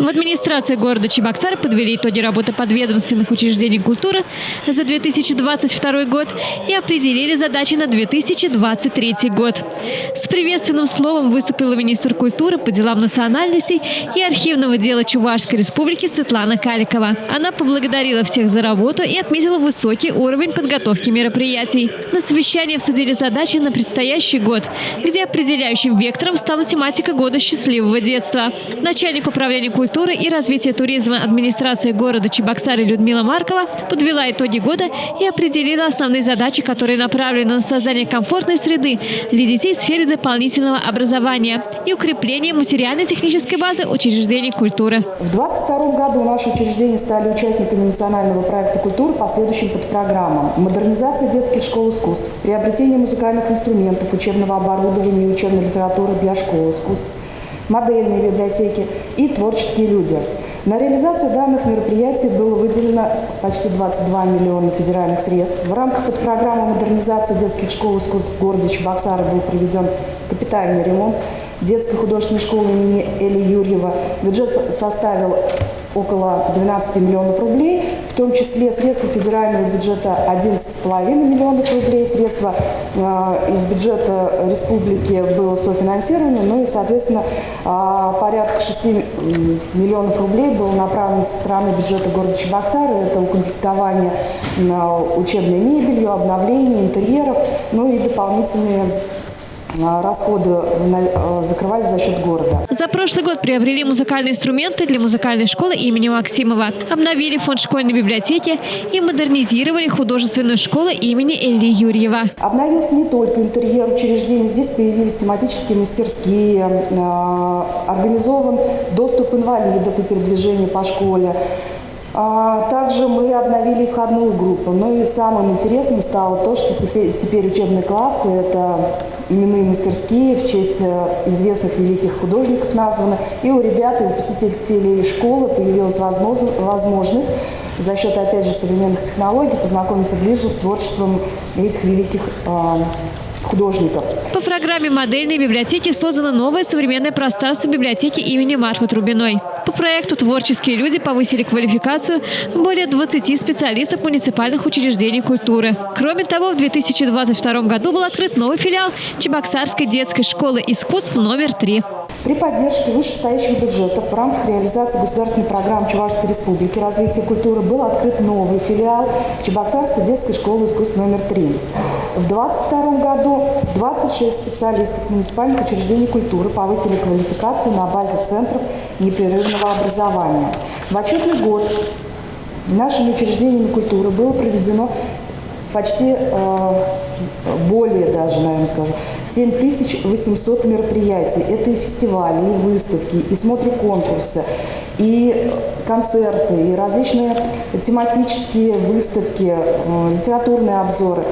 В администрации города Чебоксары подвели итоги работы подведомственных учреждений культуры за 2022 год и определили задачи на 2023 год. С приветственным словом выступила министр культуры по делам национальностей и архивного дела Чувашской республики Светлана Каликова. Она поблагодарила всех за работу и отметила высокий уровень подготовки мероприятий. На совещании обсудили задачи на предстоящий год, где определяющим вектором стала тематика года счастливого детства. Начальник управления культуры и развития туризма администрации города Чебоксары Людмила Маркова подвела итоги года и определила основные задачи, которые направлены на создание комфортной среды для детей в сфере дополнительного образования и укрепление материально-технической базы учреждений культуры. В 2022 году наши учреждения стали участниками национального проекта культуры по следующим подпрограммам: модернизация детских школ искусств, приобретение музыкальных инструментов, учебного оборудования и учебной литературы для школ искусств, модельные библиотеки и творческие люди. На реализацию данных мероприятий было выделено почти 22 миллиона федеральных средств. В рамках подпрограммы модернизации детских школ искусств в городе Чебоксары был проведен капитальный ремонт детской художественной школы имени Эли Юрьева. Бюджет составил около 12 миллионов рублей, в том числе средства федерального бюджета 11,5 миллионов рублей, средства из бюджета республики было софинансировано, ну и, соответственно, порядка 6 миллионов рублей было направлено со стороны бюджета города Чебоксары. Это укомплектование учебной мебелью, обновление интерьеров, ну и дополнительные расходы закрывать за счет города. За прошлый год приобрели музыкальные инструменты для музыкальной школы имени Максимова, обновили фонд школьной библиотеки и модернизировали художественную школу имени Эли Юрьева. Обновился не только интерьер учреждений, здесь появились тематические мастерские, организован доступ инвалидов и передвижение по школе. Также мы обновили входную группу. Ну и самым интересным стало то, что теперь учебные классы – это именные мастерские в честь известных великих художников названы. И у ребят, и у посетителей школы появилась возможность за счет, опять же, современных технологий познакомиться ближе с творчеством этих великих художников. По программе модельной библиотеки создано новое современное пространство библиотеки имени Марфы Трубиной. По проекту творческие люди повысили квалификацию более 20 специалистов муниципальных учреждений культуры. Кроме того, в 2022 году был открыт новый филиал Чебоксарской детской школы искусств номер 3. При поддержке вышестоящих бюджетов в рамках реализации государственной программы Чувашской республики развития культуры был открыт новый филиал Чебоксарской детской школы искусств номер 3. В 2022 году 26 специалистов муниципальных учреждений культуры повысили квалификацию на базе центров непрерывного образования. В отчетный год нашими учреждениями культуры было проведено почти более даже, наверное, скажу, 7800 мероприятий. Это и фестивали, и выставки, и смотры конкурсы, и концерты, и различные тематические выставки, литературные обзоры.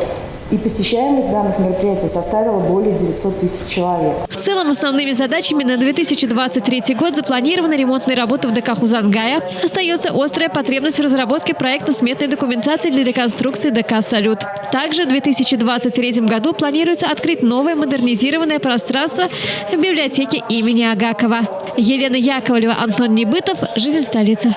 И посещаемость данных мероприятий составила более 900 тысяч человек. В целом, основными задачами на 2023 год запланированы ремонтные работы в ДК Хузангая. Остается острая потребность в разработке проектно-сметной документации для реконструкции ДК «Салют». Также в 2023 году планируется открыть новое модернизированное пространство в библиотеке имени Агакова. Елена Яковлева, Антон Небытов. Жизнь столицы.